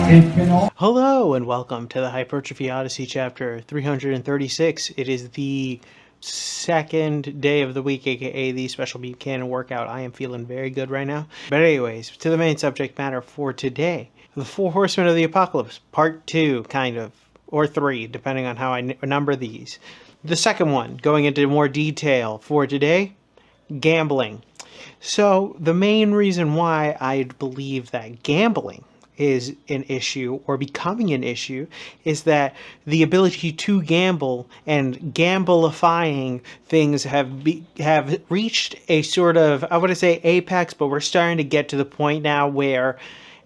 Hello and welcome to the Hypertrophy Odyssey chapter 336. It is the second day of the week, aka the special beat cannon workout. I am feeling very good right now. But anyways, to the main subject matter for today. The Four Horsemen of the Apocalypse, part 2, kind of, or 3, depending on how I number these. The second one, going into more detail for today, gambling. So the main reason why I believe that gambling is an issue or becoming an issue is that the ability to gamble and gamblifying things have reached a sort of, I want to say apex, but we're starting to get to the point now where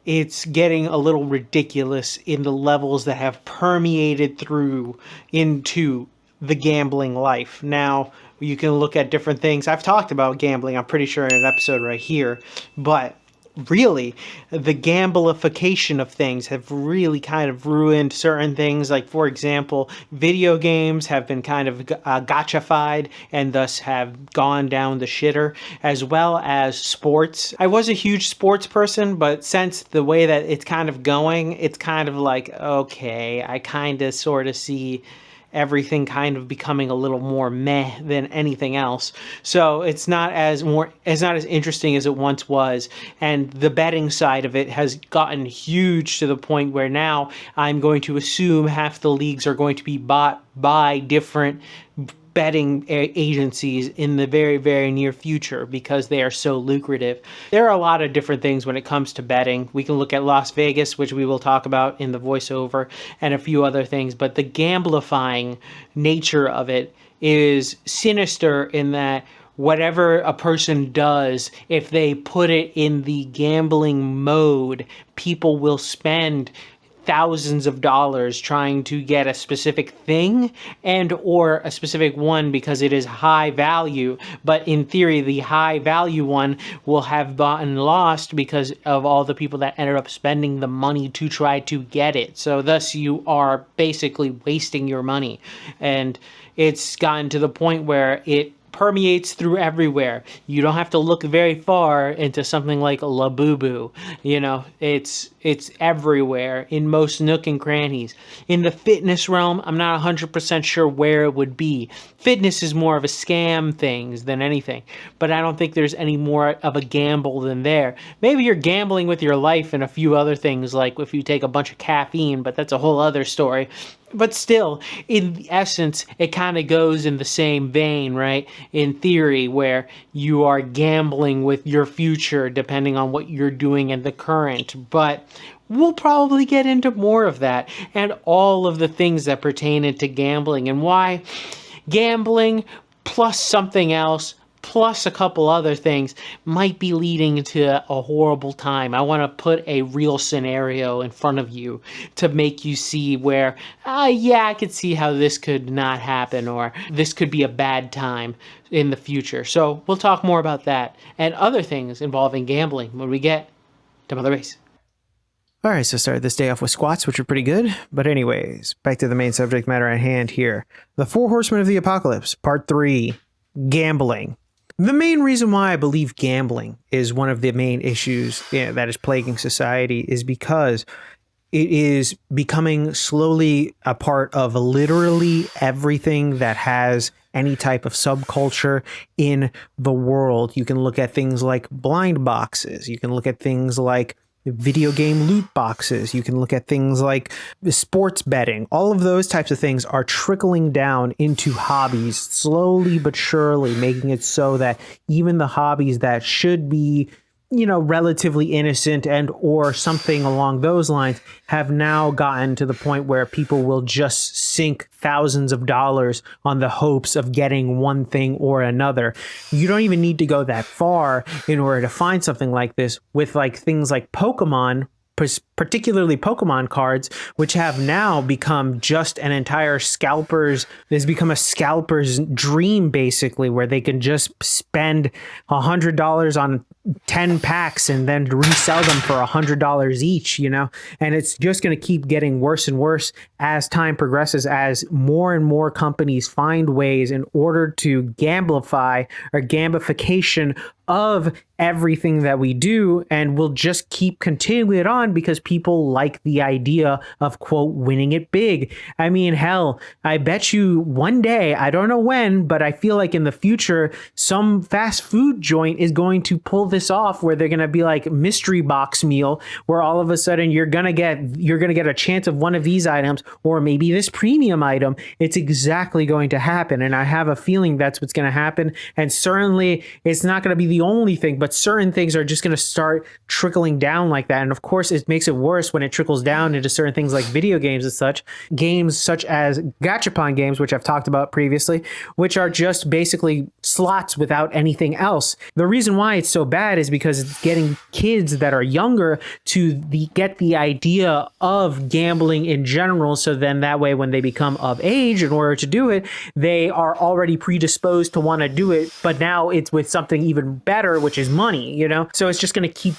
it's getting a little ridiculous in the levels that have permeated through into the gambling life. Now, you can look at different things. I've talked about gambling, I'm pretty sure, in an episode right here, but really, the gambleification of things have really kind of ruined certain things. Like, for example, video games have been kind of gotchified and thus have gone down the shitter, as well as sports. I was a huge sports person, but since the way that it's kind of going, it's kind of like, okay, I kind of sort of see everything kind of becoming a little more meh than anything else. So it's not as interesting as it once was. And the betting side of it has gotten huge to the point where now I'm going to assume half the leagues are going to be bought by different betting agencies in the very, very near future because they are so lucrative. There are a lot of different things when it comes to betting. We can look at Las Vegas, which we will talk about in the voiceover, and a few other things, but the gamblifying nature of it is sinister in that whatever a person does, if they put it in the gambling mode, people will spend thousands of dollars trying to get a specific thing and or a specific one because it is high value, but in theory the high value one will have gotten lost because of all the people that ended up spending the money to try to get it. So thus you are basically wasting your money, and it's gotten to the point where it permeates through everywhere. You don't have to look very far into something like Labubu. You know, it's everywhere in most nook and crannies. In the fitness realm, I'm not 100% sure where it would be. Fitness is more of a scam things than anything, but I don't think there's any more of a gamble than there. Maybe you're gambling with your life and a few other things, like if you take a bunch of caffeine, but that's a whole other story. But still, in essence, it kind of goes in the same vein, right? In theory, where you are gambling with your future depending on what you're doing in the current. But we'll probably get into more of that and all of the things that pertain into gambling and why gambling plus something else plus a couple other things might be leading to a horrible time. I want to put a real scenario in front of you to make you see where, yeah, I could see how this could not happen, or this could be a bad time in the future. So we'll talk more about that and other things involving gambling when we get to Mother Base. All right, so started this day off with squats, which are pretty good. But anyways, back to the main subject matter at hand here. The Four Horsemen of the Apocalypse, Part 3, Gambling. The main reason why I believe gambling is one of the main issues that is plaguing society is because it is becoming slowly a part of literally everything that has any type of subculture in the world. You can look at things like blind boxes. You can look at things like video game loot boxes. You can look at things like sports betting. All of those types of things are trickling down into hobbies slowly but surely, making it so that even the hobbies that should be, you know, relatively innocent and or something along those lines have now gotten to the point where people will just sink thousands of dollars on the hopes of getting one thing or another. You don't even need to go that far in order to find something like this with like things like Pokemon, particularly Pokemon cards, which have now become just an entire scalper's dream, basically, where they can just spend $100 on 10 packs and then resell them for $100 each, you know, and it's just going to keep getting worse and worse as time progresses, as more and more companies find ways in order to gamblify or gamification of everything that we do, and we'll just keep continuing it on because people like the idea of, quote, winning it big. I mean, hell, I bet you one day, I don't know when, but I feel like in the future, some fast food joint is going to pull this off where they're going to be like mystery box meal, where all of a sudden you're going to get a chance of one of these items, or maybe this premium item. It's exactly going to happen. And I have a feeling that's what's going to happen. And certainly it's not going to be the only thing, but certain things are just going to start trickling down like that. And of course, it makes it worse when it trickles down into certain things like video games and such. Games such as gachapon games, which I've talked about previously, which are just basically slots without anything else. The reason why it's so bad is because it's getting kids that are younger to get the idea of gambling in general. So then that way, when they become of age, in order to do it, they are already predisposed to want to do it. But now it's with something even better, which is money, you know? So it's just going to keep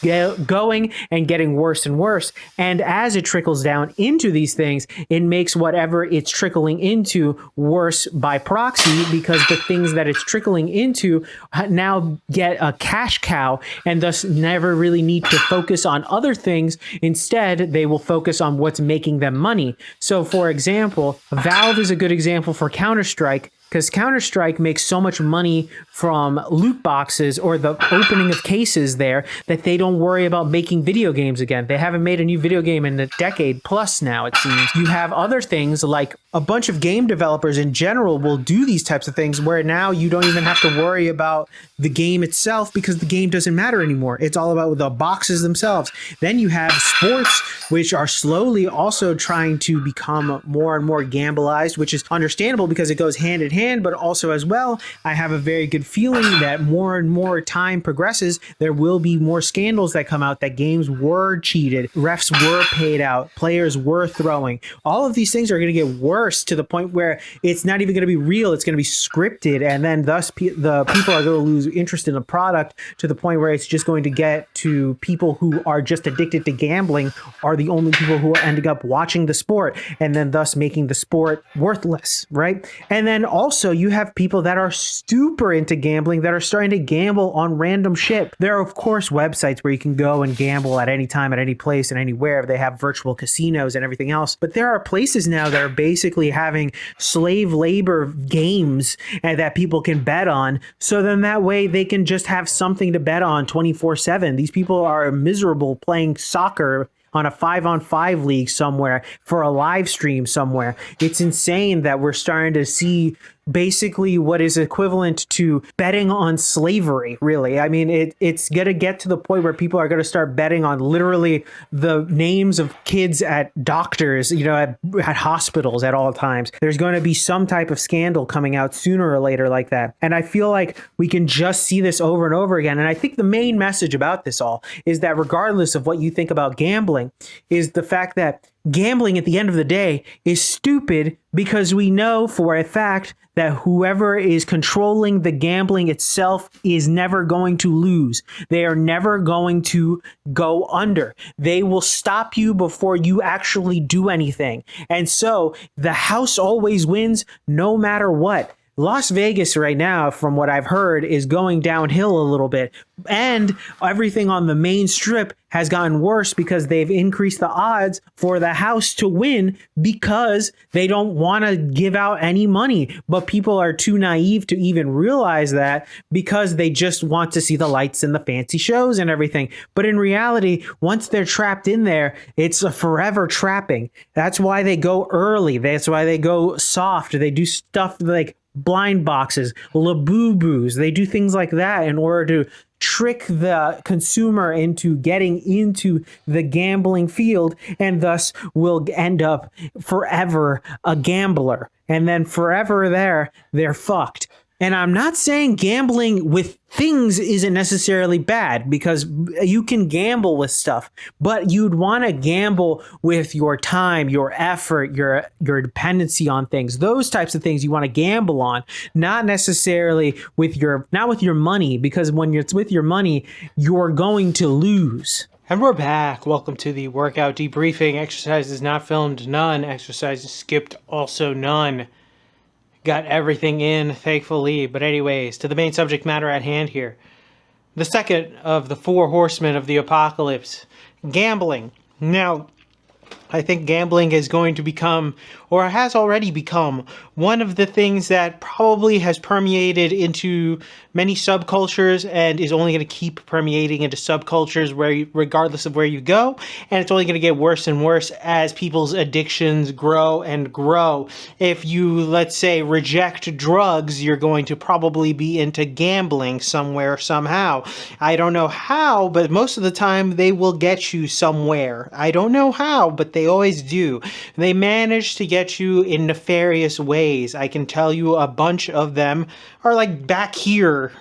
going and getting worse and worse. And as it trickles down into these things, it makes whatever it's trickling into worse by proxy, because the things that it's trickling into now get a cash cow and thus never really need to focus on other things. Instead, they will focus on what's making them money. So for example, Valve is a good example for Counter-Strike, because Counter-Strike makes so much money from loot boxes or the opening of cases there that they don't worry about making video games again. They haven't made a new video game in a decade plus now, it seems. You have other things like a bunch of game developers in general will do these types of things where now you don't even have to worry about the game itself because the game doesn't matter anymore. It's all about the boxes themselves. Then you have sports, which are slowly also trying to become more and more gambleized, which is understandable because it goes hand in hand. But also as well, I have a very good feeling that more and more time progresses, there will be more scandals that come out that games were cheated, refs were paid out, players were throwing. All of these things are going to get worse to the point where it's not even going to be real. It's going to be scripted. And then thus the people are going to lose interest in the product to the point where it's just going to get to people who are just addicted to gambling are the only people who are ending up watching the sport and then thus making the sport worthless, right? And then also you have people that are super into gambling that are starting to gamble on random shit. There are, of course, websites where you can go and gamble at any time, at any place, and anywhere. They have virtual casinos and everything else. But there are places now that are basically having slave labor games and that people can bet on. So then that way they can just have something to bet on 24/7. These people are miserable playing soccer on a 5-on-5 league somewhere for a live stream somewhere. It's insane that we're starting to see basically what is equivalent to betting on slavery, really. I mean, it's going to get to the point where people are going to start betting on literally the names of kids at doctors, you know, at hospitals at all times. There's going to be some type of scandal coming out sooner or later like that. And I feel like we can just see this over and over again. And I think the main message about this all is that regardless of what you think about gambling, is the fact that gambling at the end of the day is stupid, because we know for a fact that whoever is controlling the gambling itself is never going to lose. They are never going to go under. They will stop you before you actually do anything. And so the house always wins no matter what. Las Vegas right now, from what I've heard, is going downhill a little bit. And everything on the main strip has gotten worse because they've increased the odds for the house to win because they don't want to give out any money. But people are too naive to even realize that because they just want to see the lights and the fancy shows and everything. But in reality, once they're trapped in there, it's a forever trapping. That's why they go early. That's why they go soft. They do stuff like blind boxes, labubu's. They do things like that in order to trick the consumer into getting into the gambling field, and thus will end up forever a gambler. And then forever they're fucked. And I'm not saying gambling with things isn't necessarily bad, because you can gamble with stuff, but you'd want to gamble with your time, your effort, your dependency on things. Those types of things you want to gamble on, not necessarily with your money, because when it's with your money, you're going to lose. And we're back. Welcome to the workout debriefing. Exercises not filmed, none. Exercises skipped, also none. Got everything in, thankfully. But anyways, to the main subject matter at hand here. The second of the 4 horsemen of the apocalypse, gambling. Now, I think gambling is going to become, or has already become, one of the things that probably has permeated into many subcultures and is only going to keep permeating into subcultures regardless of where you go. And it's only going to get worse and worse as people's addictions grow and grow. If you, let's say, reject drugs, you're going to probably be into gambling somewhere, somehow. I don't know how, but most of the time they will get you somewhere. I don't know how, but they always do. They manage to get you in nefarious ways. I can tell you a bunch of them are like back here.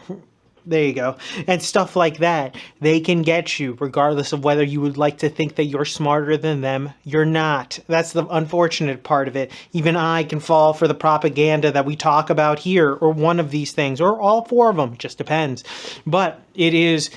There you go. And stuff like that. They can get you regardless of whether you would like to think that you're smarter than them. You're not. That's the unfortunate part of it. Even I can fall for the propaganda that we talk about here, or one of these things, or all four of them. It just depends. But it is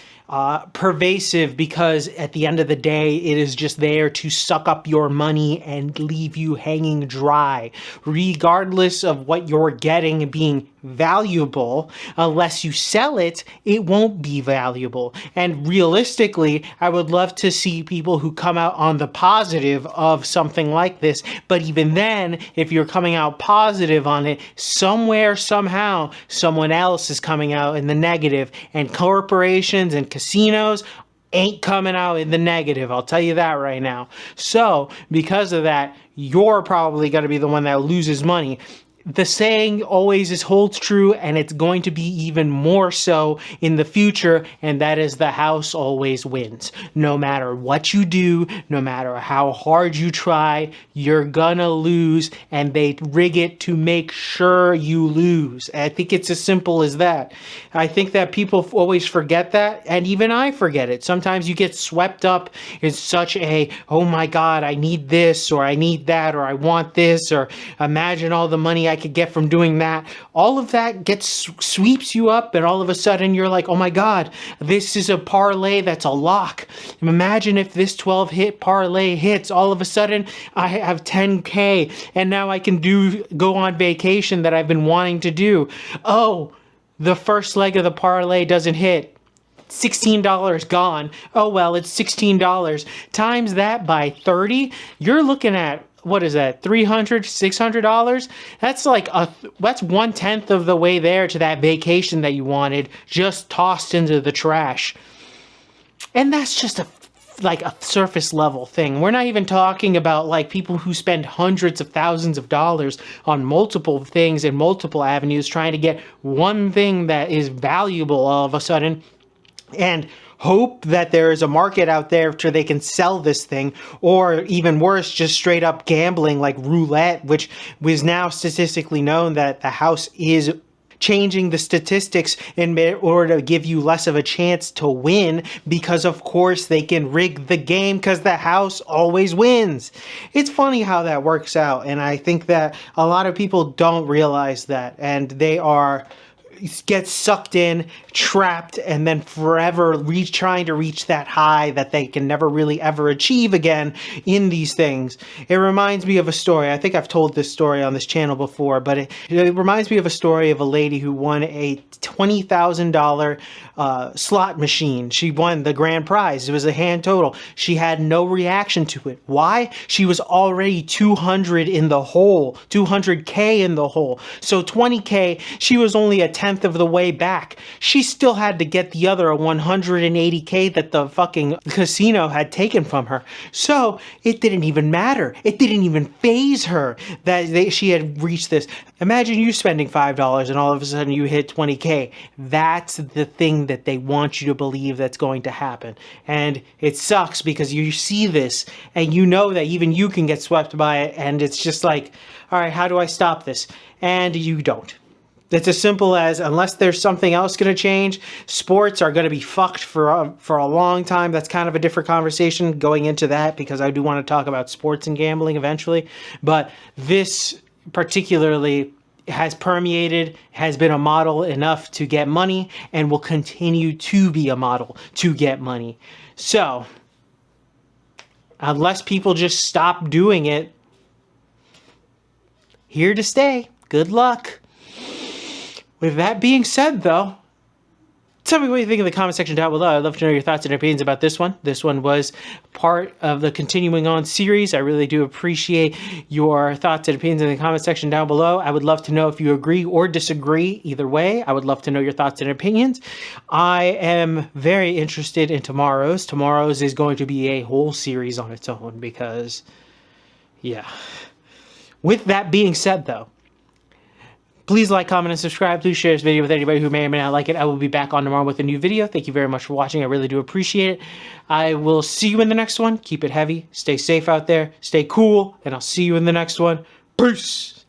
pervasive because at the end of the day, it is just there to suck up your money and leave you hanging dry, regardless of what you're getting being valuable. Unless you sell it, it won't be valuable. And realistically, I would love to see people who come out on the positive of something like this. But even then, if you're coming out positive on it, somewhere, somehow, someone else is coming out in the negative, and corporations and casinos ain't coming out in the negative. I'll tell you that right now. So because of that, you're probably going to be the one that loses money. The saying always holds true, and it's going to be even more so in the future, and that is the house always wins. No matter what you do, no matter how hard you try, you're gonna lose, and they rig it to make sure you lose. I think it's as simple as that. I think that people always forget that, and even I forget it. Sometimes you get swept up in such a, oh my God, I need this, or I need that, or I want this, or imagine all the money I could get from doing that. All of that sweeps you up, and all of a sudden you're like, oh my God, this is a parlay that's a lock. Imagine if this 12 hit parlay hits. All of a sudden I have 10K, and now I can go on vacation that I've been wanting to do. Oh, the first leg of the parlay doesn't hit. $16 gone. Oh well, it's $16. Times that by 30, you're looking at, what is that, $300, $600? That's like that's 1/10 of the way there to that vacation that you wanted, just tossed into the trash. And that's just a surface level thing. We're not even talking about like people who spend hundreds of thousands of dollars on multiple things in multiple avenues trying to get one thing that is valuable all of a sudden, and hope that there is a market out there so they can sell this thing, or even worse, just straight up gambling like roulette, which was now statistically known that the house is changing the statistics in order to give you less of a chance to win, because of course they can rig the game because the house always wins. It's funny how that works out, and I think that a lot of people don't realize that, and they get sucked in, trapped, and then forever trying to reach that high that they can never really ever achieve again in these things. It reminds me of a story. I think I've told this story on this channel before, but it reminds me of a story of a lady who won a $20,000 slot machine. She won the grand prize. It was a hand total. She had no reaction to it. Why? She was already 200 in the hole, 200K in the hole. So 20K, she was only a tenth of the way back. She still had to get the other 180K that the fucking casino had taken from her. So it didn't even matter. It didn't even faze her that she had reached this. Imagine you spending $5 and all of a sudden you hit 20K. That's the thing that they want you to believe that's going to happen. And it sucks because you see this and you know that even you can get swept by it, and it's just like, all right, how do I stop this? And you don't. It's as simple as, unless there's something else going to change, sports are going to be fucked for a long time. That's kind of a different conversation going into that, because I do want to talk about sports and gambling eventually. But this particularly has permeated, has been a model enough to get money, and will continue to be a model to get money. So, unless people just stop doing it, here to stay. Good luck. With that being said, though, Tell me what you think in the comment section down below. I'd love to know your thoughts and opinions about this one. This one was part of the continuing on series. I really do appreciate your thoughts and opinions in the comment section down below. I would love to know if you agree or disagree. Either way, I would love to know your thoughts and opinions. I am very interested in tomorrow's. Tomorrow's is going to be a whole series on its own because, yeah. With that being said, though, please like, comment, and subscribe. Please share this video with anybody who may or may not like it. I will be back on tomorrow with a new video. Thank you very much for watching. I really do appreciate it. I will see you in the next one. Keep it heavy. Stay safe out there. Stay cool. And I'll see you in the next one. Peace.